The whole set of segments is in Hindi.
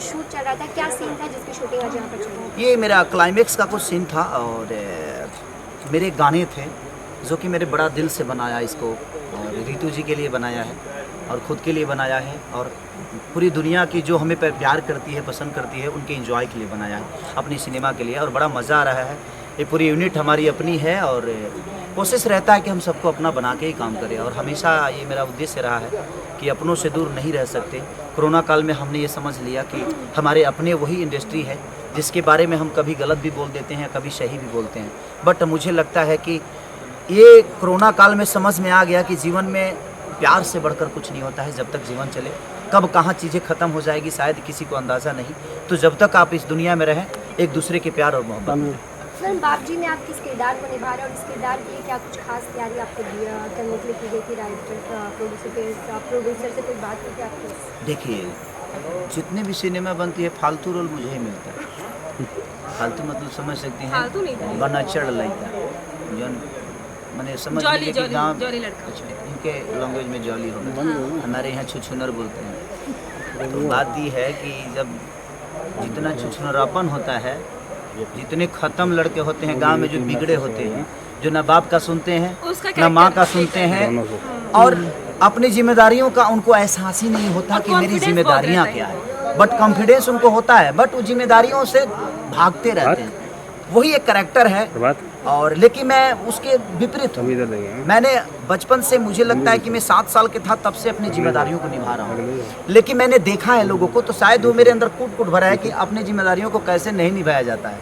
शूट चल रहा था, क्या सीन था जिसकी शूटिंग आज यहाँ पर चल रही है? ये मेरा क्लाइमेक्स का कुछ सीन था और मेरे गाने थे जो कि मेरे बड़ा दिल से बनाया इसको, और रितु जी के लिए बनाया है और ख़ुद के लिए बनाया है और पूरी दुनिया की जो हमें प्यार करती है, पसंद करती है, उनके एंजॉय के लिए बनाया है, अपनी सिनेमा के लिए। और बड़ा मज़ा आ रहा है। ये पूरी यूनिट हमारी अपनी है और कोशिश रहता है कि हम सबको अपना बना के ही काम करें, और हमेशा ये मेरा उद्देश्य रहा है कि अपनों से दूर नहीं रह सकते। कोरोना काल में हमने ये समझ लिया कि हमारे अपने वही इंडस्ट्री है जिसके बारे में हम कभी गलत भी बोल देते हैं, कभी सही भी बोलते हैं। बट मुझे लगता है कि ये कोरोना काल में समझ में आ गया कि जीवन में प्यार से बढ़कर कुछ नहीं होता है। जब तक जीवन चले, कब कहाँ चीज़ें ख़त्म हो जाएगी शायद किसी को अंदाज़ा नहीं। तो जब तक आप इस दुनिया में रहें, एक दूसरे के प्यार और मोहब्बत में। फिल्म बाप जी में आप किस किरदार को निभा रहे हैं और इस किरदार के लिए क्या कुछ खास तैयारी आपको करने के लिए की गई थी? राइटर प्रोड्यूसर से कोई बात की थी आपको? देखिए, जितने भी सिनेमा बनती है फालतू रोल मुझे ही मिलता है। फालतू मतलब समझ सकते हैं, बना चढ़ लेता जौन मैंने समझ लिया कि गाँव इनके लैंग्वेज में जॉली होगा, हमारे यहाँ छुछुनर बोलते हैं। तो बात ये है कि जब जितना छुछुनरापन होता है, जितने ख़त्म लड़के होते हैं गांव में, जो बिगड़े होते हैं, जो ना बाप का सुनते हैं ना माँ का सुनते हैं, और अपनी जिम्मेदारियों का उनको एहसास ही नहीं होता कि मेरी जिम्मेदारियाँ क्या है। बट कॉन्फिडेंस उनको होता है, बट वो जिम्मेदारियों से भागते रहते हैं। वही एक करैक्टर है। और लेकिन मैं उसके विपरीत हूँ। मैंने बचपन से, मुझे लगता है कि मैं 7 साल के था तब से अपनी जिम्मेदारियों को निभा रहा हूँ। लेकिन मैंने देखा है लोगों को, तो शायद वो मेरे अंदर कूट कूट भरा है कि अपनी जिम्मेदारियों को कैसे नहीं निभाया जाता है।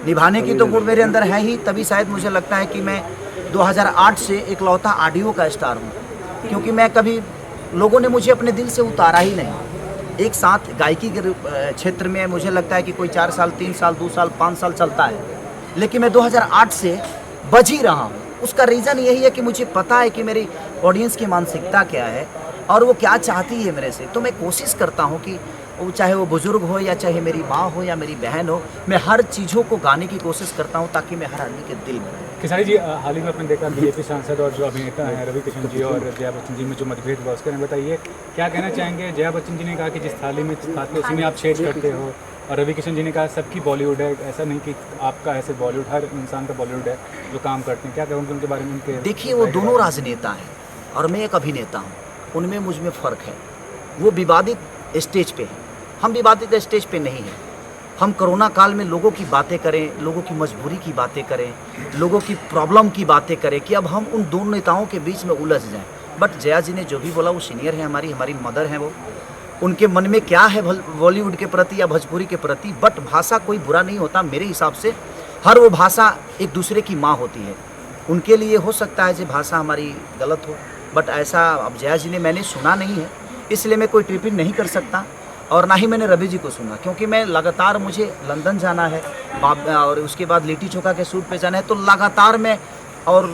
निभाने की तो गुण मेरे अंदर है ही, तभी शायद मुझे लगता है कि मैं 2008 से इकलौता ऑडियो का स्टार हूँ, क्योंकि मैं कभी, लोगों ने मुझे अपने दिल से उतारा ही नहीं। एक साथ गायकी के क्षेत्र में मुझे लगता है कि कोई 4 साल, 3 साल, 2 साल, 5 साल चलता है, लेकिन मैं 2008 से बज ही रहा हूँ। उसका रीज़न यही है कि मुझे पता है कि मेरी ऑडियंस की मानसिकता क्या है और वो क्या चाहती है मेरे से। तो मैं कोशिश करता हूँ कि वो, चाहे वो बुज़ुर्ग हो या चाहे मेरी माँ हो या मेरी बहन हो, मैं हर चीज़ों को गाने की कोशिश करता हूँ ताकि मैं हर आदमी के दिल में रहूँ। खेसारी जी, हाल ही में आपने देखा बीजेपी सांसद और जो अभिनेता हैं रवि किशन जी और जया बच्चन जी में जो मतभेद हुआ, उसके बारे में बताइए, क्या कहना चाहेंगे? जया बच्चन जी ने कहा कि जिस थाली में खाते उसी में आप छेद करते हो, और रवि किशन जी ने कहा सबकी बॉलीवुड है, ऐसा नहीं कि आपका ऐसे बॉलीवुड, हर इंसान का बॉलीवुड है जो काम करते हैं। क्या कहोगे उनके बारे में? उनके देखिए, वो दोनों राजनेता हैं और मैं एक अभिनेता हूँ, उनमें मुझ में फ़र्क है। वो विवादित स्टेज पे है, हम विवादित स्टेज पे नहीं हैं। हम कोरोना काल में लोगों की बातें करें, लोगों की मजबूरी की बातें करें, लोगों की प्रॉब्लम की बातें करें कि अब हम उन दोनों नेताओं के बीच में उलझ जाएं। बट जया जी ने जो भी बोला, वो सीनियर है, हमारी मदर हैं। वो, उनके मन में क्या है बॉलीवुड के प्रति या भोजपुरी के प्रति। बट भाषा कोई बुरा नहीं होता मेरे हिसाब से, हर वो भाषा एक दूसरे की माँ होती है। उनके लिए हो सकता है जो भाषा हमारी गलत हो, बट ऐसा अब जया जी ने मैंने सुना नहीं है, इसलिए मैं कोई टिप्पणी नहीं कर सकता। और ना ही मैंने रवि जी को सुना, क्योंकि मैं लगातार, मुझे लंदन जाना है और उसके बाद लिट्टी चोखा के शूट पे जाना है, तो लगातार मैं और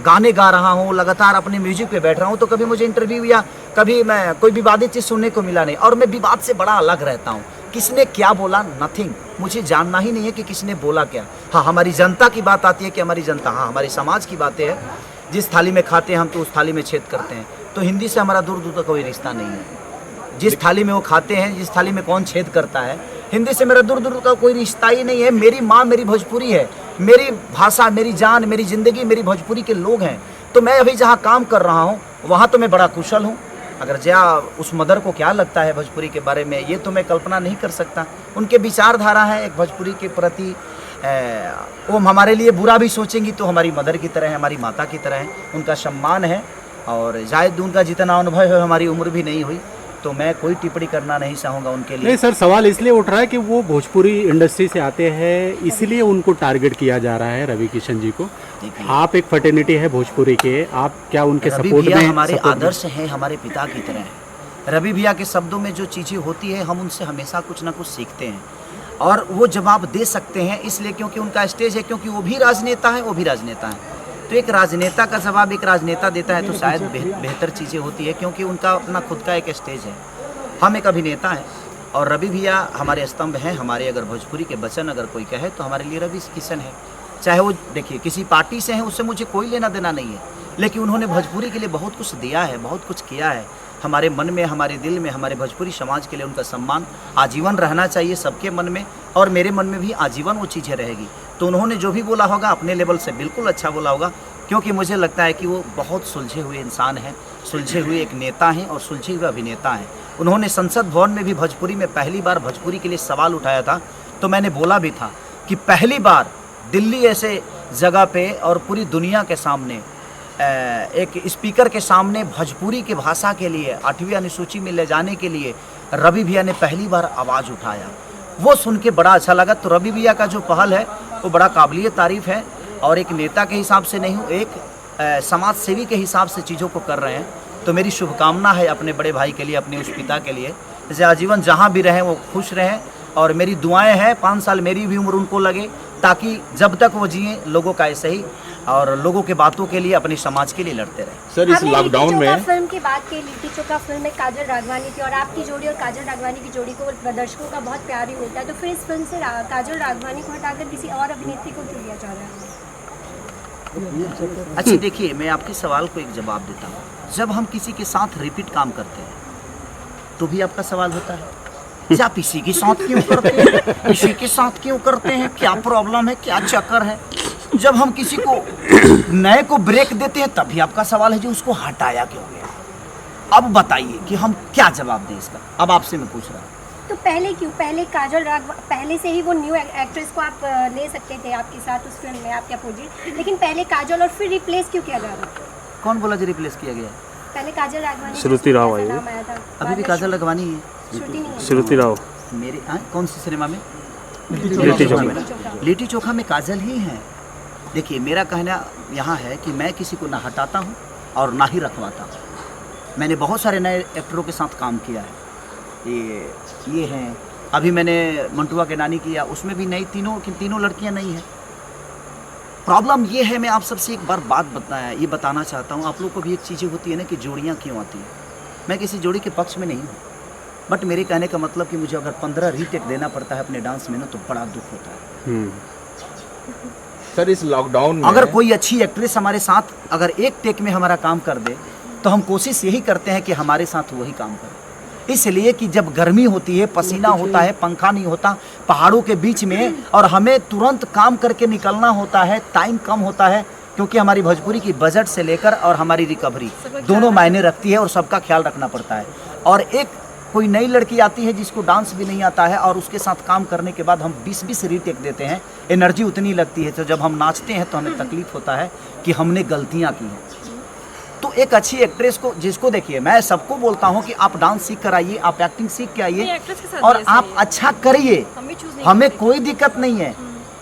गाने गा रहा हूँ, लगातार अपने म्यूजिक पे बैठ रहा हूँ। तो कभी मुझे इंटरव्यू या कभी मैं कोई विवादित चीज़ सुनने को मिला नहीं। और मैं विवाद से बड़ा अलग रहता हूँ। किसने क्या बोला, नथिंग, मुझे जानना ही नहीं है कि किसने बोला क्या। हाँ, हमारी जनता की बात आती है कि हमारी जनता, हाँ, हमारे समाज की बातें हैं। जिस थाली में खाते हैं हम, तो उस थाली में छेद करते हैं। तो हिंदी से हमारा दूर दूर तक कोई रिश्ता नहीं है। जिस थाली में वो खाते हैं, जिस थाली में कौन छेद करता है, हिंदी से मेरा दूर दूर का कोई रिश्ता ही नहीं है। मेरी माँ मेरी भोजपुरी है, मेरी भाषा, मेरी जान, मेरी ज़िंदगी मेरी भोजपुरी के लोग हैं। तो मैं अभी जहाँ काम कर रहा हूँ वहाँ तो मैं बड़ा कुशल हूँ। अगर जया, उस मदर को क्या लगता है भोजपुरी के बारे में, ये तो मैं कल्पना नहीं कर सकता। उनके विचारधारा है एक भोजपुरी के प्रति, वो हमारे लिए बुरा भी सोचेंगी तो हमारी मदर की तरह है, हमारी माता की तरह है। उनका सम्मान है और शायद उनका जितना अनुभव है, हमारी उम्र भी नहीं हुई, तो मैं कोई टिप्पणी करना नहीं चाहूँगा उनके लिए। नहीं सर, सवाल इसलिए उठ रहा है कि वो भोजपुरी इंडस्ट्री से आते हैं, इसलिए उनको टारगेट किया जा रहा है रवि किशन जी को। आप एक फर्टिनिटी है भोजपुरी के, आप क्या उनके सपोर्ट में? हमारे आदर्श हैं, हमारे पिता की तरह हैं। रवि भैया के शब्दों में जो चीज़ें होती है, हम उनसे हमेशा कुछ ना कुछ सीखते हैं और वो जवाब दे सकते हैं, इसलिए क्योंकि उनका स्टेज है, क्योंकि वो भी राजनेता है, वो भी राजनेता है। तो एक राजनेता का जवाब एक राजनेता देता है तो शायद बेहतर चीज़ें होती है, क्योंकि उनका अपना खुद का एक स्टेज है। हम एक अभिनेता हैं और रवि भैया हमारे स्तंभ हैं। हमारे अगर भोजपुरी के वचन अगर कोई कहे तो हमारे लिए रवि किशन है। चाहे वो, देखिए, किसी पार्टी से हैं, उससे मुझे कोई लेना देना नहीं है, लेकिन उन्होंने भोजपुरी के लिए बहुत कुछ दिया है, बहुत कुछ किया है। हमारे मन में, हमारे दिल में, हमारे भोजपुरी समाज के लिए उनका सम्मान आजीवन रहना चाहिए सबके मन में, और मेरे मन में भी आजीवन वो चीज़ें रहेगी। तो उन्होंने जो भी बोला होगा अपने लेवल से बिल्कुल अच्छा बोला होगा, क्योंकि मुझे लगता है कि वो बहुत सुलझे हुए इंसान हैं, सुलझे हुए एक नेता हैं और सुलझे हुए अभिनेता हैं। उन्होंने संसद भवन में भी भोजपुरी में पहली बार भोजपुरी के लिए सवाल उठाया था, तो मैंने बोला भी था कि पहली बार दिल्ली ऐसे जगह पे और पूरी दुनिया के सामने एक स्पीकर के सामने भोजपुरी की भाषा के लिए 8वीं अनुसूची में ले जाने के लिए रवि भैया ने पहली बार आवाज़ उठाया। वो सुन के बड़ा अच्छा लगा। तो रवि भैया का जो पहल है वो बड़ा काबिलिय तारीफ़ है, और एक नेता के हिसाब से नहीं हूँ, एक समाज सेवी के हिसाब से चीज़ों को कर रहे हैं। तो मेरी शुभकामना है अपने बड़े भाई के लिए, अपने उस पिता के लिए, जैसे आजीवन जहाँ भी रहें वो खुश रहें, और मेरी दुआएं हैं 5 साल मेरी भी उम्र उनको लगे, ताकि जब तक वो जिए लोगों का ऐसे ही और लोगों के बातों के लिए, अपने समाज के लिए लड़ते रहे। सर इस लॉकडाउन में फिल्म की बात की, लिट्टी चोखा फिल्म में काजल राघवानी थी, और आपकी जोड़ी और काजल राघवानी की जोड़ी को दर्शकों का बहुत प्यार ही होता है, तो फिर इस फिल्म से काजल राघवानी को हटाकर किसी और अभिनेत्री को क्यों लिया जा रहा है? अच्छा देखिए, मैं आपके सवाल को एक जवाब देता हूँ। जब हम किसी के साथ रिपीट काम करते हैं तो भी आपका सवाल होता है कि आप इसी के साथ क्यों करते हैं, इसी के साथ क्यों करते हैं, क्या प्रॉब्लम है, क्या चक्कर है। जब हम किसी को नए को ब्रेक देते हैं तब भी आपका सवाल है जो उसको हटाया क्यों गया। अब बताइए कि हम क्या जवाब दें इसका। अब आपसे मैं पूछ रहा हूँ, तो पहले क्यों, पहले से ही वो न्यू एक्ट्रेस को आप ले सकते थे आपके साथ उस फिल्म में, आपके अपोजिट, लेकिन पहले काजल और फिर रिप्लेस क्यों किया जा रहा है? कौन बोला जो रिप्लेस किया गया? पहले काजल राघवानी, श्रुति राव आई, नाम आया था, अभी भी काजल राघवानी है। श्रुति नहीं है। श्रुति राव मेरे कौन सी सिनेमा में? लिट्टी चोखा में। लिट्टी चोखा में काजल ही है। देखिए, मेरा कहना यहाँ है कि मैं किसी को ना हटाता हूँ और ना ही रखवाता हूँ। मैंने बहुत सारे नए एक्टरों के साथ काम किया है। ये हैं, अभी मैंने मंटुआ के नानी किया, उसमें भी नई तीनों लड़कियाँ नई हैं। प्रॉब्लम ये है, मैं आप सबसे एक बार ये बताना चाहता हूँ। आप लोग को भी एक चीज़ें होती है ना कि जोड़ियाँ क्यों आती हैं। मैं किसी जोड़ी के पक्ष में नहीं हूँ, बट मेरे कहने का मतलब कि मुझे अगर 15 रीटेक देना पड़ता है अपने डांस में ना, तो बड़ा दुख होता है। सर इस लॉकडाउन में अगर कोई अच्छी एक्ट्रेस हमारे साथ अगर एक टेक में हमारा काम कर दे, तो हम कोशिश यही करते हैं कि हमारे साथ वही काम करे। इसलिए कि जब गर्मी होती है, पसीना होता है, पंखा नहीं होता पहाड़ों के बीच में, और हमें तुरंत काम करके निकलना होता है, टाइम कम होता है, क्योंकि हमारी भोजपुरी की बजट से लेकर और हमारी रिकवरी दोनों मायने रखती है, और सबका ख्याल रखना पड़ता है। और एक कोई नई लड़की आती है जिसको डांस भी नहीं आता है, और उसके साथ काम करने के बाद हम 20-20 रीटेक देते हैं, एनर्जी उतनी लगती है। तो जब हम नाचते हैं तो हमें तकलीफ होता है कि हमने गलतियाँ की हैं। तो एक अच्छी एक्ट्रेस को, जिसको देखिए, मैं सबको बोलता हूँ कि आप डांस सीख कर आइए, आप एक्टिंग सीख के आइए और आप अच्छा करिए, हमें कोई दिक्कत नहीं है।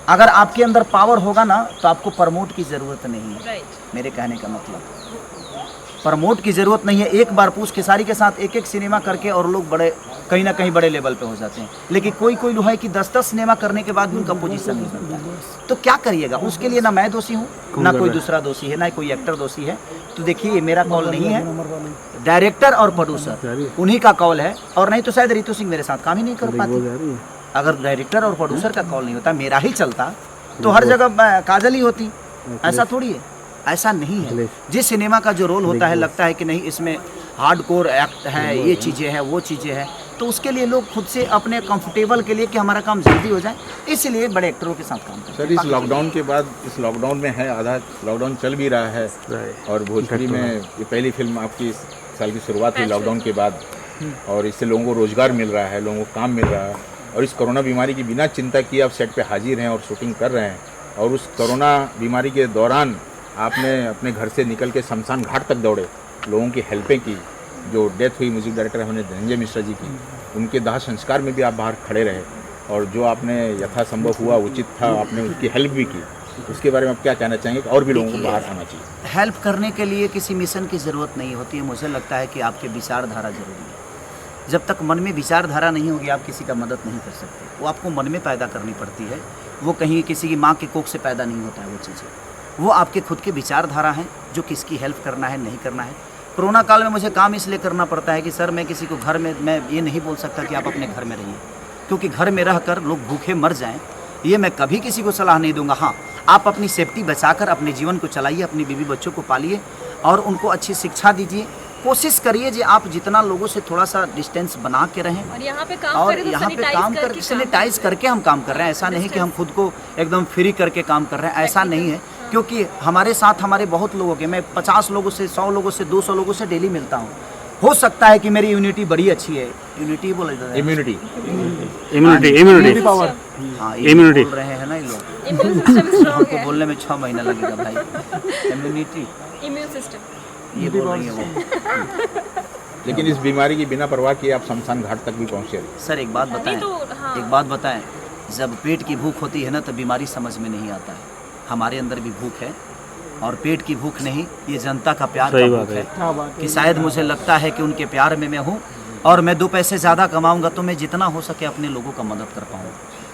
अगर आपके अंदर पावर होगा ना, तो आपको प्रमोट की ज़रूरत नहीं है। मेरे कहने का मतलब, प्रमोट की ज़रूरत नहीं है। एक बार पूछ खेसारी के साथ एक सिनेमा करके और लोग बड़े कहीं ना कहीं बड़े लेवल पे हो जाते हैं, लेकिन कोई लोग है कि 10 सिनेमा करने के बाद भी उनका पोजीशन नहीं बनता है। तो क्या करिएगा, उसके लिए ना मैं दोषी हूँ, ना कोई दूसरा दोषी है, ना कोई एक्टर दोषी है। तो देखिए, ये मेरा कॉल नहीं है, डायरेक्टर और प्रोड्यूसर उन्हीं का कॉल है, और नहीं तो शायद रितु सिंह मेरे साथ काम ही नहीं कर पाती। अगर डायरेक्टर और प्रोड्यूसर का कॉल नहीं होता, मेरा ही चलता, तो हर जगह काजल ही होती। ऐसा थोड़ी है, ऐसा नहीं है। जिस सिनेमा का जो रोल होता है, लगता है कि नहीं इसमें हार्डकोर एक्ट है, ये चीज़ें हैं, वो चीज़ें हैं, तो उसके लिए लोग खुद से अपने कंफर्टेबल के लिए कि हमारा काम जल्दी हो जाए, इसलिए बड़े एक्टरों के साथ काम करते हैं। सर इस लॉकडाउन के बाद, इस लॉकडाउन में है, आधा लॉकडाउन चल भी रहा है, और भोजपुरी में ये पहली फिल्म आपकी इस साल की शुरुआत हुई लॉकडाउन के बाद, और इससे लोगों को रोजगार मिल रहा है, लोगों को काम मिल रहा है, और इस कोरोना बीमारी की बिना चिंता किए आप सेट पे हाजिर हैं और शूटिंग कर रहे हैं। और उस कोरोना बीमारी के दौरान आपने अपने घर से निकल के शमशान घाट तक दौड़े, लोगों की हेल्पें की। जो डेथ हुई म्यूजिक डायरेक्टर हमने धनंजय मिश्रा जी की, उनके दाह संस्कार में भी आप बाहर खड़े रहे, और जो आपने यथासंभव हुआ, उचित था, आपने उसकी हेल्प भी की। उसके बारे में आप क्या कहना चाहेंगे, और भी लोगों को बाहर आना चाहिए? हेल्प करने के लिए किसी मिशन की ज़रूरत नहीं होती है। मुझे लगता है कि आपके विचारधारा जरूरी है। जब तक मन में विचारधारा नहीं होगी, आप किसी का मदद नहीं कर सकते। वो आपको मन में पैदा करनी पड़ती है, वो कहीं किसी की माँ के कोख से पैदा नहीं होता है। वो चीज़ें वो आपके खुद के विचारधारा हैं, जो किसकी हेल्प करना है, नहीं करना है। कोरोना काल में मुझे काम इसलिए करना पड़ता है कि सर, मैं किसी को घर में, मैं ये नहीं बोल सकता कि आप अपने घर में रहिए, क्योंकि घर में रहकर लोग भूखे मर जाएं, ये मैं कभी किसी को सलाह नहीं दूंगा। हाँ, आप अपनी सेफ्टी बचाकर अपने जीवन को चलाइए, अपनी बीवी बच्चों को पालिए, और उनको अच्छी शिक्षा दीजिए, कोशिश करिए जी आप जितना लोगों से थोड़ा सा डिस्टेंस बना के रहें और यहाँ पे काम और करें तो यहाँ पे सैनिटाइज काम करके कर सैनिटाइज करके हम काम कर रहे हैं। ऐसा नहीं कि हम खुद को एकदम फ्री करके काम कर रहे हैं, ऐसा नहीं है। क्योंकि हमारे साथ हमारे बहुत लोगों के, मैं 50 लोगों से, 100 लोगों से, 200 लोगों से डेली मिलता हूँ। हो सकता है कि मेरी यूनिटी बड़ी अच्छी है, यूनिटी बोला जाता है, इम्यूनिटी इम्यूनिटी पावर, हाँ Immunity. बोल रहे हैं ना ये लोग, इम्यून सिस्टम स्ट्रांग उनको है। बोलने में 6 महीना लगेगा भाई। इम्यूनिटी इम्यून सिस्टम ये बोल रही है वो। लेकिन इस बीमारी की बिना परवाह किए आप शमशान घाट तक भी पहुंचे। सर एक बात बताएं, तो हाँ। एक बात बताएं, जब पेट की भूख होती है ना तो बीमारी समझ में नहीं आता है। हमारे अंदर भी भूख है और पेट की भूख नहीं, ये जनता का प्यार का भूख है कि शायद मुझे लगता है कि उनके प्यार में मैं हूँ और मैं 2 पैसे ज़्यादा कमाऊँगा तो मैं जितना हो सके अपने लोगों का मदद कर पाऊँ।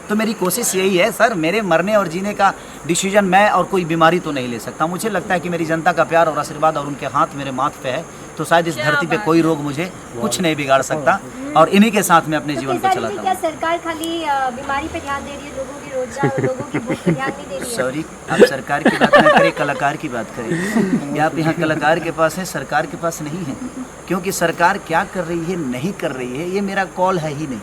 तो मेरी कोशिश यही है सर, मेरे मरने और जीने का डिसीजन मैं और कोई बीमारी तो नहीं ले सकता। मुझे लगता है कि मेरी जनता का प्यार और आशीर्वाद और उनके हाथ मेरे माथ पे है, तो शायद इस धरती पे कोई रोग मुझे कुछ नहीं बिगाड़ सकता और इन्हीं के साथ मैं अपने जीवन को चलाता क्या हूँ। सरकार खाली बीमारी पे ध्यान दे रही है, लोगों की रोजगार, लोगों की भूख पे ध्यान नहीं दे रही है? सॉरी, आप सरकार की बात ना करें, कलाकार की बात करें। या आप यहाँ कलाकार के पास है, सरकार के पास नहीं है। क्योंकि सरकार क्या कर रही है नहीं कर रही है ये मेरा कॉल है ही नहीं।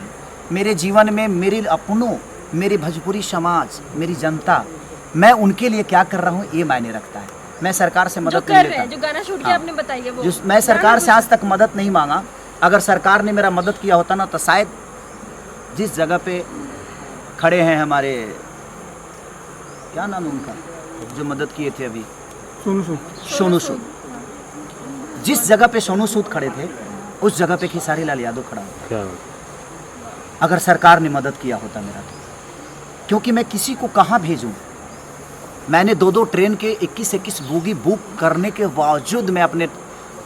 मेरे जीवन में मेरी अपनों, मेरी भोजपुरी समाज, मेरी जनता, मैं उनके लिए क्या कर रहा हूँ ये मायने रखता है। मैं सरकार से जो मदद कर नहीं रहे हैं, लेता। जो गाना शूट किया हाँ। आपने बताइए वो। जो मैं सरकार से आज तक मदद नहीं मांगा। अगर सरकार ने मेरा मदद किया होता ना तो शायद जिस जगह पे खड़े हैं हमारे, क्या नाम है उनका जो मदद किए थे अभी, सोनू सूद, जिस जगह पे सोनू सूद खड़े थे उस जगह पे खेसारी लाल यादव खड़ा होता अगर सरकार ने मदद किया होता मेरा तो। क्योंकि मैं किसी को कहाँ भेजूं? मैंने 2-2 ट्रेन के 21-21 बोगी बुक करने के बावजूद मैं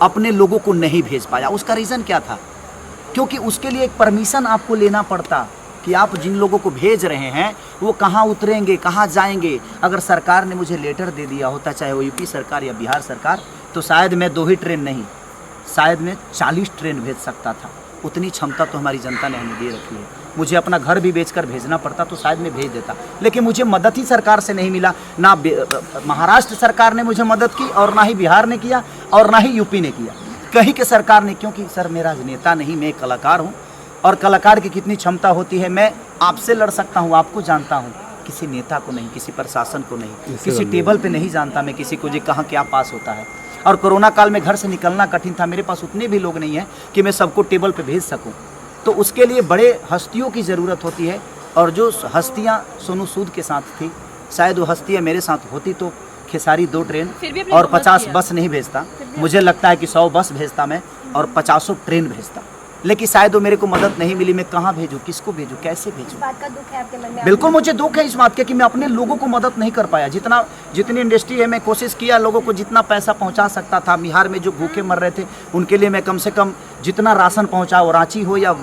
अपने लोगों को नहीं भेज पाया। उसका रीज़न क्या था? क्योंकि उसके लिए एक परमिशन आपको लेना पड़ता कि आप जिन लोगों को भेज रहे हैं वो कहाँ उतरेंगे, कहाँ जाएंगे। अगर सरकार ने मुझे लेटर दे दिया होता, चाहे वो यूपी सरकार या बिहार सरकार, तो शायद मैं 2 ही ट्रेन नहीं, शायद मैं 40 ट्रेन भेज सकता था। उतनी क्षमता तो हमारी जनता ने हमें दे रखी है। मुझे अपना घर भी बेचकर भेजना पड़ता तो शायद मैं भेज देता, लेकिन मुझे मदद ही सरकार से नहीं मिला। ना महाराष्ट्र सरकार ने मुझे मदद की और ना ही बिहार ने किया और ना ही यूपी ने किया, कहीं के सरकार ने। क्योंकि सर मेरा नेता नहीं, मैं एक कलाकार हूँ और कलाकार की कितनी क्षमता होती है। मैं आपसे लड़ सकता हूँ, आपको जानता हूँ, किसी नेता को नहीं, किसी प्रशासन को नहीं, किसी टेबल पे नहीं जानता मैं किसी को जी कहाँ क्या पास होता है। और कोरोना काल में घर से निकलना कठिन था, मेरे पास उतने भी लोग नहीं हैं कि मैं सबको टेबल पे भेज सकूं। तो उसके लिए बड़े हस्तियों की ज़रूरत होती है और जो हस्तियां सोनू सूद के साथ थी, शायद वो हस्तियां मेरे साथ होती तो खेसारी 2 ट्रेन और 50 बस नहीं भेजता। मुझे लगता है कि 100 बस भेजता मैं और 50 ट्रेन भेजता, लेकिन शायद वो मेरे को मदद नहीं मिली। मैं कहाँ भेजूँ, किसको भेजूँ, कैसे भेजूँ? इस बात का दुख है आपके मन में? बिल्कुल मुझे दुख है इस बात का कि मैं अपने लोगों को मदद नहीं कर पाया। जितनी इंडस्ट्री है मैं कोशिश किया लोगों को जितना पैसा पहुंचा सकता था। बिहार में जो भूखे मर रहे थे उनके लिए मैं कम से कम जितना राशन पहुंचा, वो रांची हो या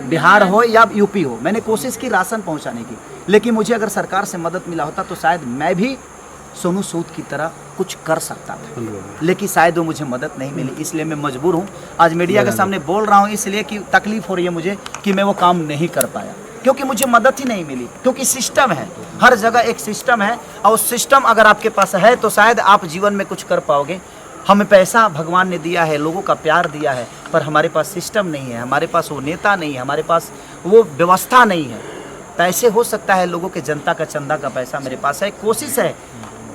बिहार हो या यूपी हो, मैंने कोशिश की राशन पहुंचाने की। लेकिन मुझे अगर सरकार से मदद मिला होता तो शायद मैं भी सोनू सूद की तरह कुछ कर सकता था, लेकिन शायद वो मुझे मदद नहीं मिली। इसलिए मैं मजबूर हूँ आज मीडिया के सामने बोल रहा हूँ, इसलिए कि तकलीफ हो रही है मुझे कि मैं वो काम नहीं कर पाया क्योंकि मुझे मदद ही नहीं मिली। क्योंकि सिस्टम है, हर जगह एक सिस्टम है और सिस्टम अगर आपके पास है तो शायद आप जीवन में कुछ कर पाओगे। हमें पैसा भगवान ने दिया है, लोगों का प्यार दिया है, पर हमारे पास सिस्टम नहीं है, हमारे पास वो नेता नहीं है, हमारे पास वो व्यवस्था नहीं है। पैसे हो सकता है लोगों के, जनता का चंदा का पैसा मेरे पास है, कोशिश है,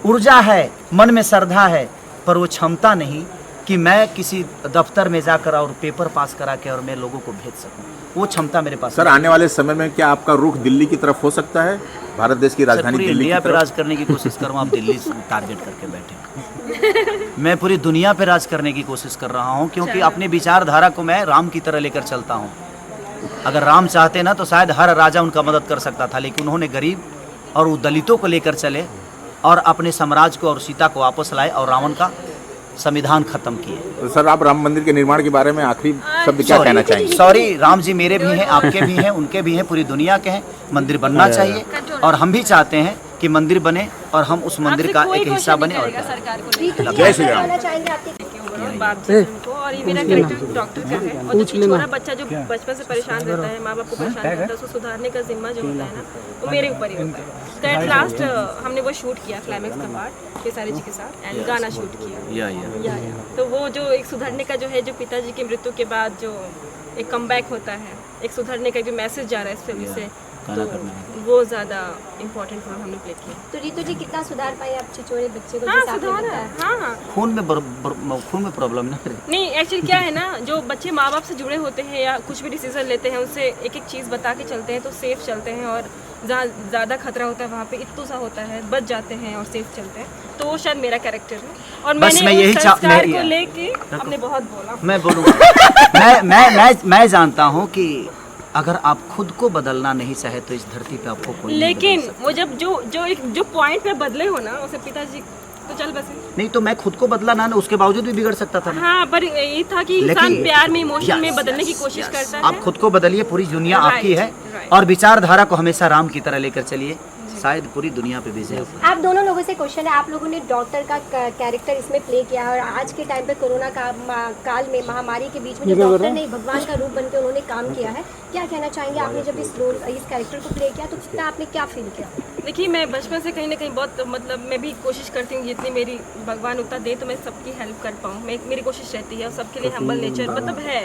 ऊर्जा है, मन में श्रद्धा है, पर वो क्षमता नहीं कि मैं किसी दफ्तर में जाकर और पेपर पास करा के और मैं लोगों को भेज सकूं। वो क्षमता मेरे पास सर आने वाले समय में क्या आपका रुख दिल्ली की तरफ हो सकता है? भारत देश की राजधानी पूरी दिल्ली इंडिया की पे तरफ? राज करने की कोशिश कर रहा हूँ। आप दिल्ली से टारगेट करके बैठे। मैं पूरी दुनिया पे राज करने की कोशिश कर रहा हूँ क्योंकि अपने विचारधारा को मैं राम की तरह लेकर चलता हूँ। अगर राम चाहते ना तो शायद हर राजा उनका मदद कर सकता था, लेकिन उन्होंने गरीब और वो दलितों को लेकर चले और अपने साम्राज्य को और सीता को वापस लाए और रावण का संविधान खत्म किए। तो सर आप राम मंदिर के निर्माण के बारे में आखिरी शब्द क्या कहना चाहेंगे? सॉरी, राम जी मेरे भी हैं, आपके भी हैं, उनके भी हैं, पूरी दुनिया के हैं। मंदिर बनना चाहिए और हम भी चाहते हैं कि मंदिर बने और हम उस मंदिर का एक हिस्सा बने। और सरकार को जय श्री राम। चाहेंगे आपके ओवरऑल बाप जी उनको, और ये मेरा कैरेक्टर डॉक्टर का है। और जो छोटा बच्चा जो बचपन से परेशान रहता है, माँ बाप को परेशान करता है, उसको सुधारने का जिम्मा जो होता है ना, वो मेरे ऊपर ही होता है। तो एट लास्ट हमने वो शूट किया क्लाइमेक्स का पार्ट केसारी जी के साथ, एंड गाना शूट किया। या तो वो जो एक सुधरने का जो है, जो पिताजी की मृत्यु के बाद जो एक कमबैक होता है, एक सुधरने का जो मैसेज जा रहा है इस फिल्म से, तो वो ज़्यादा इम्पोर्टेंट रोल हमने प्ले किया। तो रितु जी कितना सुधार पाए आप छिछोरे बच्चे को? हाँ जैसे आपने सुधार है, बताया। हाँ। खून में प्रॉब्लम ना करे। नहीं एक्चुअली क्या है ना, जो बच्चे माँ बाप से जुड़े होते हैं या कुछ भी डिसीजन लेते हैं, उनसे एक एक चीज़ बता के चलते हैं तो सेफ चलते हैं, और जहाँ ज़्यादा खतरा होता है वहाँ पे इत्तू सा होता है, बच जाते हैं और सेफ चलते हैं। तो वो शायद मेरा कैरेक्टर है, और बस मैं मैंने यही उस संस्कार को लेके आपने बहुत बोला। मैं बोलूँगा मैं जानता हूँ कि अगर आप खुद को बदलना नहीं चाहे तो इस धरती पे आपको कोई नहीं लेकिन बदल सकता। वो जब जो पॉइंट पे बदले हो ना, उसे पिताजी तो चल बसे। नहीं तो मैं खुद को बदला ना, उसके बावजूद भी बिगड़ सकता था ना। हाँ, पर ये था कि इंसान प्यार में, इमोशन में बदलने की कोशिश करता है। आप खुद को बदलिए, पूरी दुनिया आपकी है, right. और विचारधारा को हमेशा राम की तरह लेकर चलिए, शायद पूरी दुनिया पे विजय हो। आप दोनों लोगों से क्वेश्चन है, आप लोगों ने डॉक्टर का कैरेक्टर इसमें प्ले किया है, और आज के टाइम पे कोरोना काल में, महामारी के बीच में जो डॉक्टर ने भगवान का रूप बनकर उन्होंने काम किया है, क्या कहना चाहेंगे? आपने जब इस कैरेक्टर को प्ले किया तो कितना आपने क्या फील किया? देखिए, मैं बचपन से कहीं ना कहीं बहुत, मतलब मैं भी कोशिश करती हूँ जितनी मेरी भगवान उतना दे तो मैं सबकी हेल्प कर पाऊँ, मेरी कोशिश रहती है, और सबके लिए हम्बल नेचर मतलब है,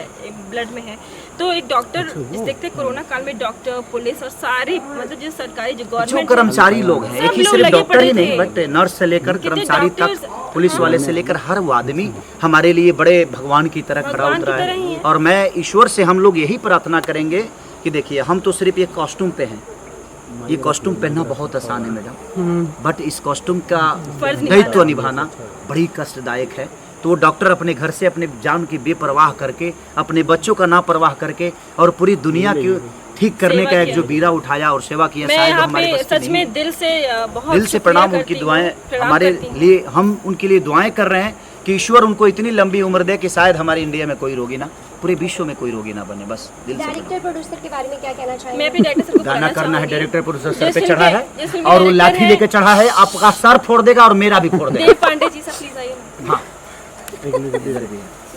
ब्लड में है। तो एक डॉक्टर, देखते कोरोना काल में डॉक्टर, पुलिस और सारे मतलब जो सरकारी जो गवर्नमेंट कर्मचारी लोग हैं, एक ही सिर्फ डॉक्टर ही नहीं, बट नर्स से लेकर कर्मचारी तक, पुलिस वाले से लेकर हर वो आदमी हमारे लिए बड़े भगवान की तरह खड़ा उतरा है। और मैं ईश्वर से हम लोग यही प्रार्थना करेंगे कि देखिए, हम तो सिर्फ एक कॉस्ट्यूम पे हैं, ये कॉस्ट्यूम पहनना बहुत आसान है मैडम, बट इस कॉस्ट्यूम का दायित्व निभाना बड़ी कष्टदायक है। तो वो डॉक्टर अपने घर से अपने जान की बेपरवाह करके, अपने बच्चों का ना परवाह करके, और पूरी दुनिया की ठीक करने का एक जो बीरा उठाया और सेवा किया, शायद हमारे बस सच में दिल से बहुत दिल से प्रणाम, उनकी दुआएं हमारे लिए, हम उनके लिए दुआएं कर रहे हैं कि ईश्वर उनको इतनी लंबी उम्र दे कि शायद हमारे इंडिया में कोई रोगी ना, पूरे विश्व में कोई रोगी ना बने। बस दिल से डायरेक्टर प्रोड्यूसर के बारे में क्या कहना चाहेंगे? मैं भी डायरेक्टर को गाना करना है, डायरेक्टर प्रोड्यूसर सर पे जिस चढ़ा है फिल्म और वो के लाठी director लेके चढ़ा है, आपका सर फोड़ देगा और मेरा भी फोड़ देगा। देव पांडे जी से प्लीज आइए। हाँ,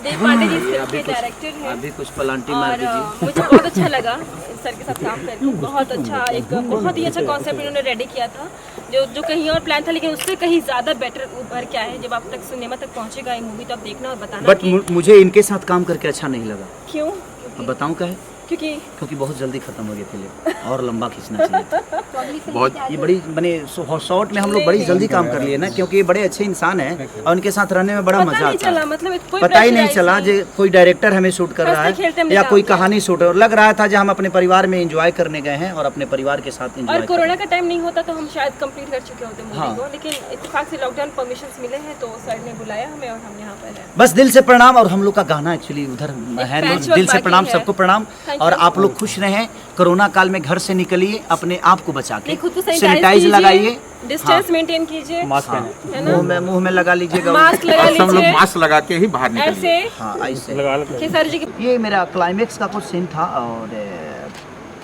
देव पांडे जी फिल्म के डायरेक्टर हैं, अभी कुछ पलांटी मार और दीजिए। मुझे बहुत अच्छा लगा सर के साथ काम करके। बहुत अच्छा, एक बहुत ही अच्छा कॉन्सेप्ट उन्होंने रेडी किया था, जो कहीं और प्लान था, लेकिन उससे कहीं ज़्यादा बेटर उभर क्या है। जब आप तक सिनेमा तक पहुंचेगा ये मूवी, तो आप देखना और बताना। बट मुझे इनके साथ काम करके अच्छा नहीं लगा। क्यों? अब बताऊं क्या है? क्योंकि बहुत जल्दी खत्म हो गई फिल्म, और लंबा खींचना चाहिए। बहुत ये बड़ी बने शॉर्ट में हम लोग बड़ी जल्दी काम कर लिए ना, क्योंकि ये बड़े अच्छे इंसान हैं और उनके साथ रहने में बड़ा मजा आता है। मतलब पता ही नहीं चला जो कोई डायरेक्टर हमें शूट कर रहा है या कोई कहानी शूट, और लग रहा था जो हम अपने परिवार में एंजॉय करने गए हैं और अपने परिवार के साथ और कोरोना का टाइम नहीं होता तो हम शायद कंप्लीट कर चुके होते मूवी को, लेकिन इत्तेफाक से लॉकडाउन परमिशंस मिले हैं तो सर ने बुलाया हमें और हम यहाँ पर हैं। बस दिल से प्रणाम। और हम लोग का गाना एक्चुअली उधर है, दिल से प्रणाम, सबको प्रणाम। और आप लोग खुश रहें, कोरोना काल में घर से निकलिए, अपने आप को बचा के सैनिटाइज लगाइए, डिस्टेंस मेंटेन कीजिए, मुंह में लगा लीजिएगा, मास्क लगा सब लोग लीजिए, मास्क लगा के ही बाहर निकलिए। ऐसे हाँ ऐसे। खेसारी जी की ये मेरा क्लाइमेक्स का कुछ सीन था, और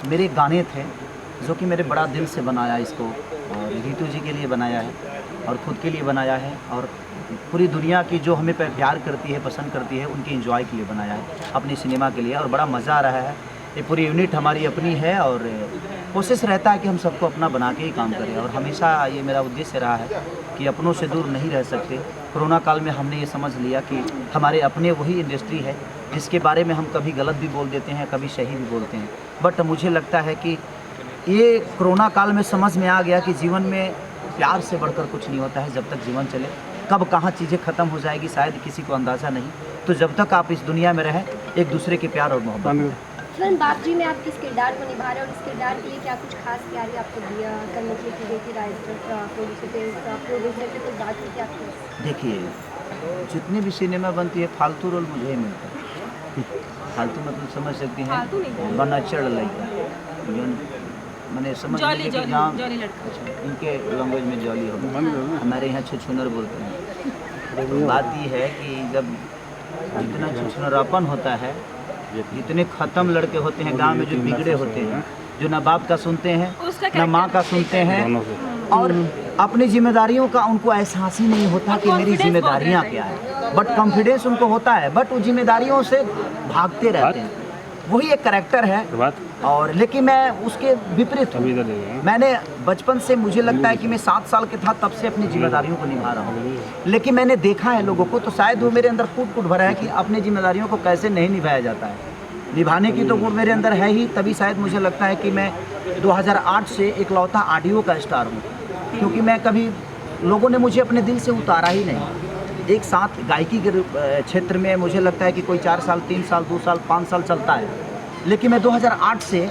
मेरे गाने थे जो कि मेरे बड़ा दिल से बनाया इसको, और रितु जी के लिए बनाया है और खुद के लिए बनाया है, और पूरी दुनिया की जो हमें प्यार करती है, पसंद करती है, उनके एंजॉय के लिए बनाया है, अपनी सिनेमा के लिए। और बड़ा मज़ा आ रहा है। ये पूरी यूनिट हमारी अपनी है, और कोशिश रहता है कि हम सबको अपना बना के ही काम करें, और हमेशा ये मेरा उद्देश्य रहा है कि अपनों से दूर नहीं रह सकते। कोरोना काल में हमने ये समझ लिया कि हमारे अपने वही इंडस्ट्री है जिसके बारे में हम कभी गलत भी बोल देते हैं, कभी सही भी बोलते हैं। बट मुझे लगता है कि ये कोरोना काल में समझ में आ गया कि जीवन में प्यार से बढ़कर कुछ नहीं होता है। जब तक जीवन चले, कब कहाँ चीज़ें ख़त्म हो जाएगी शायद किसी को अंदाज़ा नहीं। तो जब तक आप इस दुनिया में रहें, एक दूसरे के प्यार और मोहब्बत। फिल्म बाप जी में आप किस किरदार को निभा रहे हैं, और इस किरदार के लिए क्या कुछ खास तैयारी आपको दिया करने के लिए की गई थी? राइटर प्रोड्यूसर से कुछ बात की थी आपको? देखिए, जितनी भी सिनेमा बनती है फालतू रोल मुझे ही मिलता है। फालतू मतलब समझ सकती हैं, बनचड़ लड़का, मैंने समझ लीजिए कि नाम इनके लैंग्वेज में जॉली होगा, हमारे यहाँ छुछुनर बोलते हैं। बात ये है कि जब जितना छुछुनरापन होता है, जितने ख़त्म लड़के होते हैं गांव में, जो बिगड़े होते हैं, जो ना बाप का सुनते हैं ना माँ का सुनते हैं, और अपनी जिम्मेदारियों का उनको एहसास ही नहीं होता कि मेरी जिम्मेदारियां क्या है, बट कॉन्फिडेंस उनको होता है, बट वो जिम्मेदारियों से भागते रहते हैं। वही एक करैक्टर है। और लेकिन मैं उसके विपरीत हूँ। मैंने बचपन से, मुझे लगता है कि मैं 7 साल के था तब से अपनी जिम्मेदारियों को निभा रहा हूँ, लेकिन मैंने देखा है लोगों को, तो शायद वो मेरे अंदर कूट भरा है कि अपनी जिम्मेदारियों को कैसे नहीं निभाया जाता है। निभाने की तो गुण मेरे अंदर है ही, तभी शायद मुझे लगता है कि मैं 2008 से इकलौता ऑडियो का स्टार हूँ, क्योंकि मैं कभी, लोगों ने मुझे अपने दिल से उतारा ही नहीं। एक साथ गायकी के क्षेत्र में मुझे लगता है कि कोई 4 साल, 3 साल, 2 साल, 5 साल चलता है, लेकिन मैं 2008 से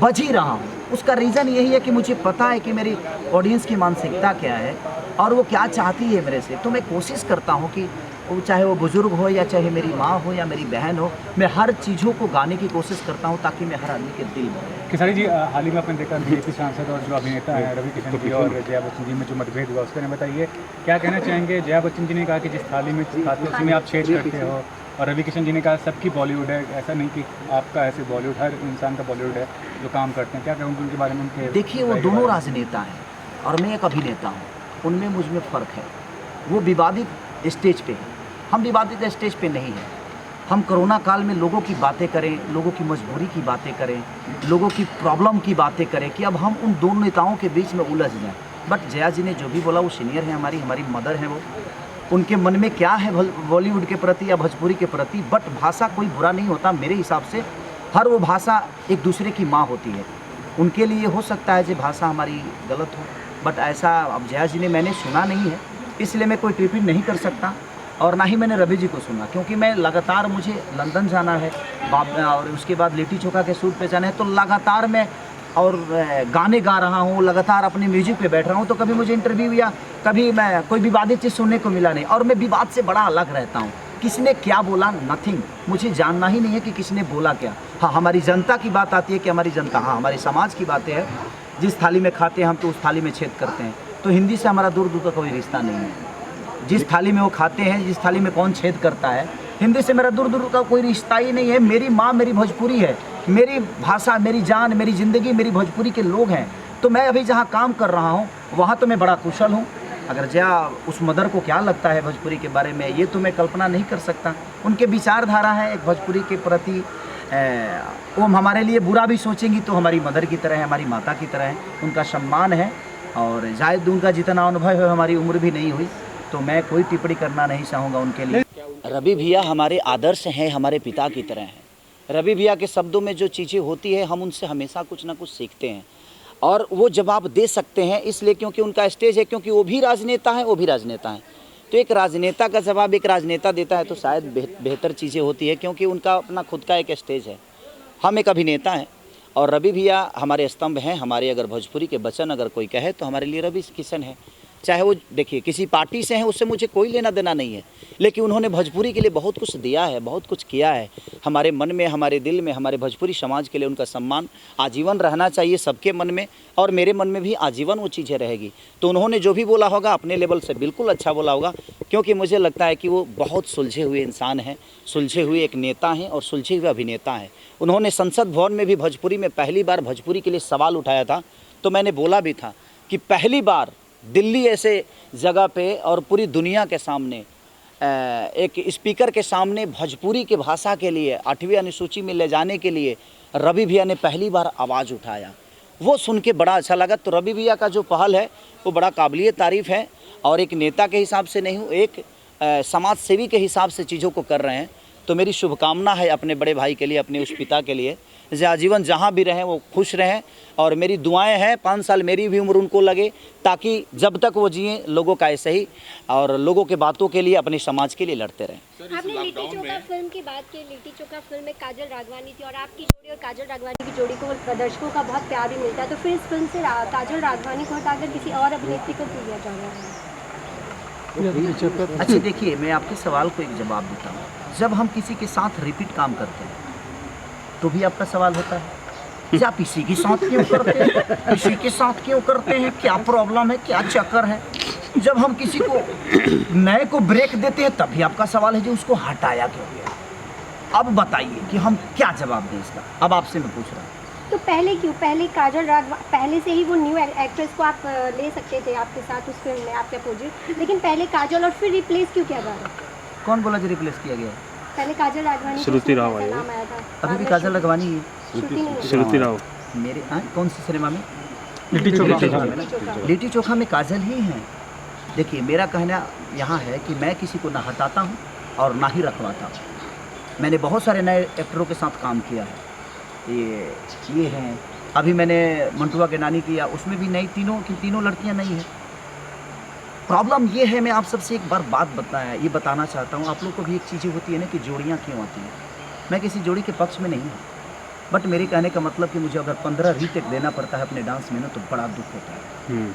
बज ही रहा हूँ। उसका रीज़न यही है कि मुझे पता है कि मेरी ऑडियंस की मानसिकता क्या है और वो क्या चाहती है मेरे से। तो मैं कोशिश करता हूँ कि वो, चाहे वो बुज़ुर्ग हो या चाहे मेरी माँ हो या मेरी बहन हो, मैं हर चीज़ों को गाने की कोशिश करता हूँ ताकि मैं हर आदमी के दिल में। खेसारी जी, हाल ही में आपने देखा बीजेपी सांसद और जो अभिनेता हैं रवि किशन जी और जया बच्चन जी में जो मतभेद हुआ, उसके बारे में बताइए, क्या कहना चाहेंगे? जया बच्चन जी ने कहा कि जिस थाली में खाते हो उसी में आप छेद करते हो, और रवि किशन जी ने कहा सबकी बॉलीवुड है, ऐसा नहीं कि आपका ऐसे बॉलीवुड, हर इंसान का बॉलीवुड है जो काम करते हैं। क्या कहूँगी उनके बारे में? उनके देखिए, वो दोनों राजनेता हैं और मैं एक अभिनेता हूँ, उनमें मुझ में फ़र्क है। वो विवादित स्टेज पे है, हम विवादित स्टेज पे नहीं हैं। हम कोरोना काल में लोगों की बातें करें, लोगों की मजबूरी की बातें करें, लोगों की प्रॉब्लम की बातें करें कि अब हम उन दोनों नेताओं के बीच में उलझ जाएं। बट जया जी ने जो भी बोला, वो सीनियर है, हमारी मदर है, वो उनके मन में क्या है बॉलीवुड के प्रति या भोजपुरी के प्रति। बट भाषा कोई बुरा नहीं होता मेरे हिसाब से, हर वो भाषा एक दूसरे की माँ होती है। उनके लिए हो सकता है कि भाषा हमारी गलत हो, बट ऐसा अब जया जी ने, मैंने सुना नहीं है, इसलिए मैं कोई टिप्पणी नहीं कर सकता। और ना ही मैंने रवि जी को सुना, क्योंकि मैं लगातार, मुझे लंदन जाना है और उसके बाद लिट्टी चोखा के शूट पे जाना है, तो लगातार मैं और गाने गा रहा हूँ, लगातार अपने म्यूजिक पे बैठ रहा हूँ, तो कभी मुझे इंटरव्यू या कभी मैं कोई विवादित चीज़ सुनने को मिला नहीं। और मैं विवाद से बड़ा अलग रहता हूँ। किसने क्या बोला, नथिंग, मुझे जानना ही नहीं है कि किसने बोला क्या। हाँ, हमारी जनता की बात आती है कि हमारी जनता, हाँ, हमारे समाज की बातें हैं। जिस थाली में खाते हैं हम, तो उस थाली में छेद करते हैं। तो हिंदी से हमारा दूर दूर का कोई रिश्ता नहीं है। जिस थाली में वो खाते हैं, जिस थाली में कौन छेद करता है, हिंदी से मेरा दूर दूर का कोई रिश्ता ही नहीं है। मेरी माँ मेरी भोजपुरी है, मेरी भाषा, मेरी जान, मेरी ज़िंदगी, मेरी भोजपुरी के लोग हैं। तो मैं अभी जहाँ काम कर रहा हूँ वहाँ तो मैं बड़ा कुशल हूँ। अगर जया, उस मदर को क्या लगता है भोजपुरी के बारे में, ये तो मैं कल्पना नहीं कर सकता। उनके विचारधारा है एक भोजपुरी के प्रति, वो हमारे लिए बुरा भी सोचेंगी तो हमारी मदर की तरह है, हमारी माता की तरह है, उनका सम्मान है। और शायद उनका जितना अनुभव है, हमारी उम्र भी नहीं हुई, तो मैं कोई टिप्पणी करना नहीं चाहूँगा उनके लिए। रवि भैया हमारे आदर्श हैं, हमारे पिता की तरह हैं। रवि भैया के शब्दों में जो चीज़ें होती है, हम उनसे हमेशा कुछ ना कुछ सीखते हैं और वो जवाब दे सकते हैं, इसलिए क्योंकि उनका स्टेज है, क्योंकि वो भी राजनेता हैं, वो भी राजनेता हैं। तो एक राजनेता का जवाब एक राजनेता देता है तो शायद बेहतर चीज़ें होती है, क्योंकि उनका अपना खुद का एक स्टेज है। हम एक अभिनेता हैं और रवि भैया हमारे स्तंभ हैं। हमारे अगर भोजपुरी के वचन अगर कोई कहे तो हमारे लिए रवि किशन है। चाहे वो, देखिए, किसी पार्टी से हैं, उससे मुझे कोई लेना देना नहीं है, लेकिन उन्होंने भोजपुरी के लिए बहुत कुछ दिया है, बहुत कुछ किया है। हमारे मन में, हमारे दिल में, हमारे भोजपुरी समाज के लिए उनका सम्मान आजीवन रहना चाहिए सबके मन में, और मेरे मन में भी आजीवन वो चीज़ें रहेगी। तो उन्होंने जो भी बोला होगा अपने लेवल से बिल्कुल अच्छा बोला होगा, क्योंकि मुझे लगता है कि वो बहुत सुलझे हुए इंसान हैं, सुलझे हुए एक नेता हैं और सुलझे हुए अभिनेता हैं। उन्होंने संसद भवन में भी भोजपुरी में पहली बार भोजपुरी के लिए सवाल उठाया था, तो मैंने बोला भी था कि पहली बार दिल्ली ऐसे जगह पे और पूरी दुनिया के सामने एक स्पीकर के सामने भोजपुरी की भाषा के लिए 8वीं अनुसूची में ले जाने के लिए रवि भैया ने पहली बार आवाज़ उठाया। वो सुन के बड़ा अच्छा लगा। तो रवि भैया का जो पहल है वो बड़ा काबिलियत तारीफ़ है, और एक नेता के हिसाब से नहीं हूँ, एक समाज सेवी के हिसाब से चीज़ों को कर रहे हैं। तो मेरी शुभकामना है अपने बड़े भाई के लिए, अपने उस पिता के लिए, जो आजीवन जहाँ भी रहें वो खुश रहें, और मेरी दुआएं हैं 5 साल मेरी भी उम्र उनको लगे, ताकि जब तक वो जिए लोगों का ऐसे ही और लोगों के बातों के लिए, अपने समाज के लिए लड़ते रहें। आपने लिट्टी चोखा फिल्म की बात की। लिट्टी चोखा फिल्म में काजल राघवानी थी और आपकी जोड़ी और काजल राघवानी की जोड़ी को दर्शकों का बहुत प्यार भी मिलता है, तो फिर इस फिल्म से काजल राघवानी को हटाकर किसी और अभिनेत्री को क्यों लिया जा रहा है? अच्छा, देखिए, मैं आपके सवाल को एक जवाब देता हूँ। जब हम किसी के साथ रिपीट काम करते हैं तो भी आपका सवाल होता है कि आप इसी के साथ क्यों करते हैं, इसी के साथ क्यों करते हैं, क्या प्रॉब्लम है, क्या चक्कर है। जब हम किसी को नए को ब्रेक देते हैं तब भी आपका सवाल है कि उसको हटाया क्यों गया। अब बताइए कि हम क्या जवाब दें इसका। अब आपसे मैं पूछ रहा हूँ, तो पहले क्यों, पहले काजल राघवानी, पहले से ही वो न्यू एक्ट्रेस को आप ले सकते थे आपके साथ उस फिल्म में, आपके अपोजिट, लेकिन पहले काजल और फिर रिप्लेस क्यों किया जा रहा है? कौन बोला जो रिप्लेस किया गया है? पहले काजल राघवानी, श्रुति राव है, नाम आया था, अभी भी काजल राघवानी है श्रुति नहीं है। श्रुति राव मेरे। हाँ, कौन सी सिनेमा में? लिट्टी चोखा। लिट्टी चोखा में काजल ही हैं। देखिए, मेरा कहना यहाँ है कि मैं किसी को ना हटाता हूँ और ना ही रखवाता हूँ। मैंने बहुत सारे नए एक्टरों के साथ काम किया है, ये हैं। अभी मैंने मंटुआ के नानी किया, उसमें भी नई तीनों लड़कियाँ नई हैं। प्रॉब्लम ये है, मैं आप सबसे एक बार बात बताना चाहता हूँ। आप लोग को भी एक चीज़ें होती है ना कि जोड़ियाँ क्यों आती हैं। मैं किसी जोड़ी के पक्ष में नहीं हूँ, बट मेरे कहने का मतलब कि मुझे अगर 15 रीटेक देना पड़ता है अपने डांस में ना, तो बड़ा दुख होता है।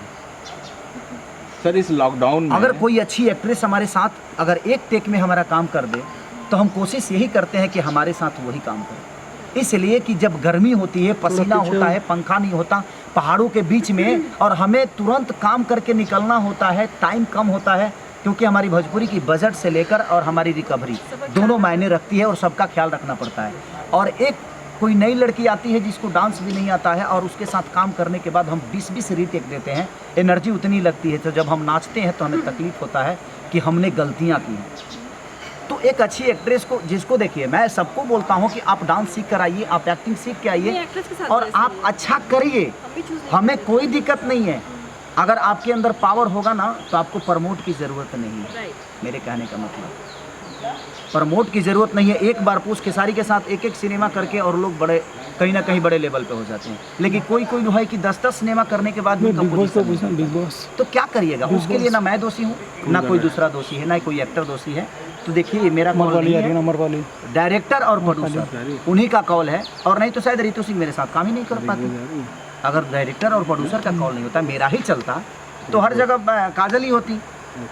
सर, इस लॉकडाउन में अगर कोई अच्छी एक्ट्रेस हमारे साथ अगर एक टेक में हमारा काम कर दे, तो हम कोशिश यही करते हैं कि हमारे साथ वही काम करे। इसलिए कि जब गर्मी होती है, पसीना होता है, पंखा नहीं होता पहाड़ों के बीच में, और हमें तुरंत काम करके निकलना होता है, टाइम कम होता है, क्योंकि हमारी भोजपुरी की बजट से लेकर और हमारी रिकवरी दोनों मायने रखती है और सबका ख्याल रखना पड़ता है। और एक कोई नई लड़की आती है जिसको डांस भी नहीं आता है, और उसके साथ काम करने के बाद हम 20-20 रीटेक देते हैं, एनर्जी उतनी लगती है, तो जब हम नाचते हैं तो हमें तकलीफ होता है कि हमने गलतियाँ की हैं। तो एक अच्छी एक्ट्रेस को, जिसको देखिए, मैं सबको बोलता हूँ कि आप डांस सीख कर आइए, आप एक्टिंग सीख के आइए और आप अच्छा करिए, हमें कोई दिक्कत नहीं है। अगर आपके अंदर पावर होगा ना, तो आपको प्रमोट की ज़रूरत नहीं है। मेरे कहने का मतलब, प्रमोट की ज़रूरत नहीं है। एक बार पूछ खेसारी के साथ एक सिनेमा करके और लोग बड़े कहीं ना कहीं बड़े लेवल पे हो जाते हैं, लेकिन कोई जो है कि 10 सिनेमा करने के बाद भी तो क्या करिएगा? उसके लिए ना मैं दोषी हूँ, ना कोई दूसरा दोषी है, ना कोई एक्टर दोषी है। तो देखिए, मेरा कॉल नहीं है, डायरेक्टर और प्रोड्यूसर उन्हीं का कॉल है, और नहीं तो शायद रितु सिंह मेरे साथ काम ही नहीं कर पाती। अगर डायरेक्टर और प्रोड्यूसर का कॉल नहीं होता, मेरा ही चलता, तो हर जगह काजल ही होती।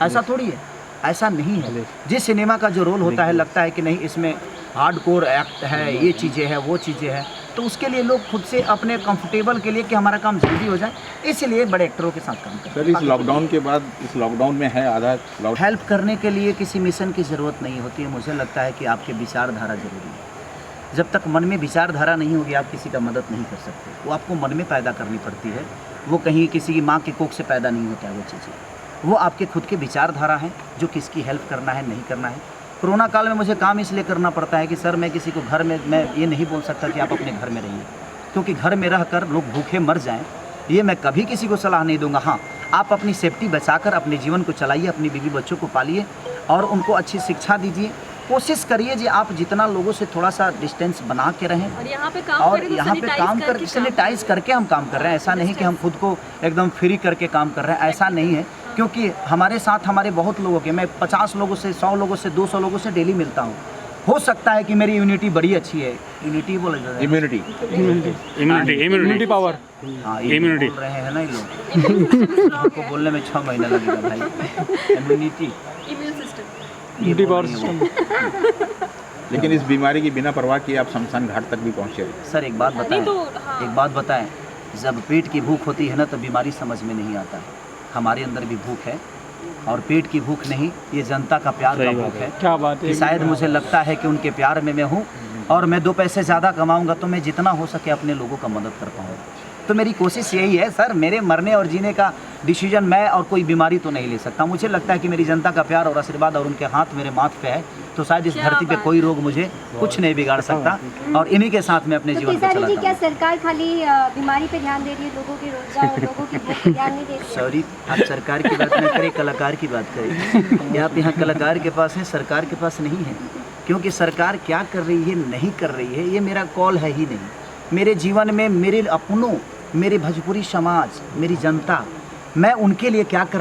ऐसा थोड़ी है, ऐसा नहीं है। जिस सिनेमा का जो रोल होता है, लगता है कि नहीं इसमें हार्डकोर एक्ट है, ये चीज़ें हैं, वो चीज़ें हैं, तो उसके लिए लोग खुद से अपने कंफर्टेबल के लिए कि हमारा काम जल्दी हो जाए, इसलिए बड़े एक्टरों के साथ काम करते हैं। सर, इस लॉकडाउन के बाद, इस लॉकडाउन में है आधा हेल्प करने के लिए किसी मिशन की ज़रूरत नहीं होती है। मुझे लगता है कि आपके विचारधारा जरूरी है। जब तक मन में विचारधारा नहीं होगी, आप किसी का मदद नहीं कर सकते। वो आपको मन में पैदा करनी पड़ती है, वो कहीं किसी की माँ के कोख से पैदा नहीं होता है। वो चीज़ें वो आपके खुद के विचारधारा हैं, जो किसकी हेल्प करना है, नहीं करना है। कोरोना काल में मुझे काम इसलिए करना पड़ता है कि सर, मैं किसी को घर में, मैं ये नहीं बोल सकता कि आप अपने घर में रहिए, क्योंकि घर में रहकर लोग भूखे मर जाएं, ये मैं कभी किसी को सलाह नहीं दूंगा। हाँ, आप अपनी सेफ्टी बचाकर अपने जीवन को चलाइए, अपनी बीवी बच्चों को पालिए और उनको अच्छी शिक्षा दीजिए। कोशिश करिए जी आप जितना लोगों से थोड़ा सा डिस्टेंस बना के रहें, और यहाँ पे काम करके सैनिटाइज करके हम काम कर रहे हैं। ऐसा नहीं कि हम खुद को एकदम फ्री करके काम कर रहे हैं, ऐसा नहीं है, क्योंकि हमारे साथ हमारे बहुत लोगों के, मैं 50 लोगों से, 100 लोगों से, 200 लोगों से डेली मिलता हूँ। हो सकता है कि मेरी इम्यूनिटी बड़ी अच्छी है, यूनिटी बोला जाता है, इम्यूनिटी पावर। हाँ, इम्यूनिटी बोल रहे हैं ना ये लोग, आपको बोलने में 6 महीना लगेगा भाई। Immunity, immunity power system. लेकिन इस बीमारी की बिना परवाह किए आप शमशान घाट तक भी पहुँचे। सर एक बात बताएं, एक बात बताएं, जब पेट की भूख होती है ना, तो बीमारी समझ में नहीं आता। हमारे अंदर भी भूख है, और पेट की भूख नहीं, ये जनता का प्यार का भूख है। क्या बात है। शायद मुझे लगता है कि उनके प्यार में मैं हूँ, और मैं 2 पैसे ज़्यादा कमाऊँगा तो मैं जितना हो सके अपने लोगों का मदद कर पाऊँगा। तो मेरी कोशिश यही है सर, मेरे मरने और जीने का डिसीजन मैं और कोई बीमारी तो नहीं ले सकता। मुझे लगता है कि मेरी जनता का प्यार और आशीर्वाद और उनके हाथ मेरे माथ पे है, तो शायद इस धरती पे कोई रोग मुझे कुछ नहीं बिगाड़ सकता, और इन्हीं के साथ मैं अपने जीवन को चलाता हूं। क्या सरकार खाली बीमारी पे ध्यान दे रही है, लोगों के रोजगार और लोगों की भूख पे ध्यान नहीं दे रही है? सॉरी, आप सरकार की बात न करें, कलाकार की बात करें। आप यहाँ कलाकार के पास है, सरकार के पास नहीं है, क्योंकि सरकार क्या कर रही है, नहीं कर रही है, ये मेरा कॉल है ही नहीं। मेरे जीवन में मेरे अपनों, मेरे भोजपुरी समाज, मेरी जनता, मैं उनके लिए क्या कर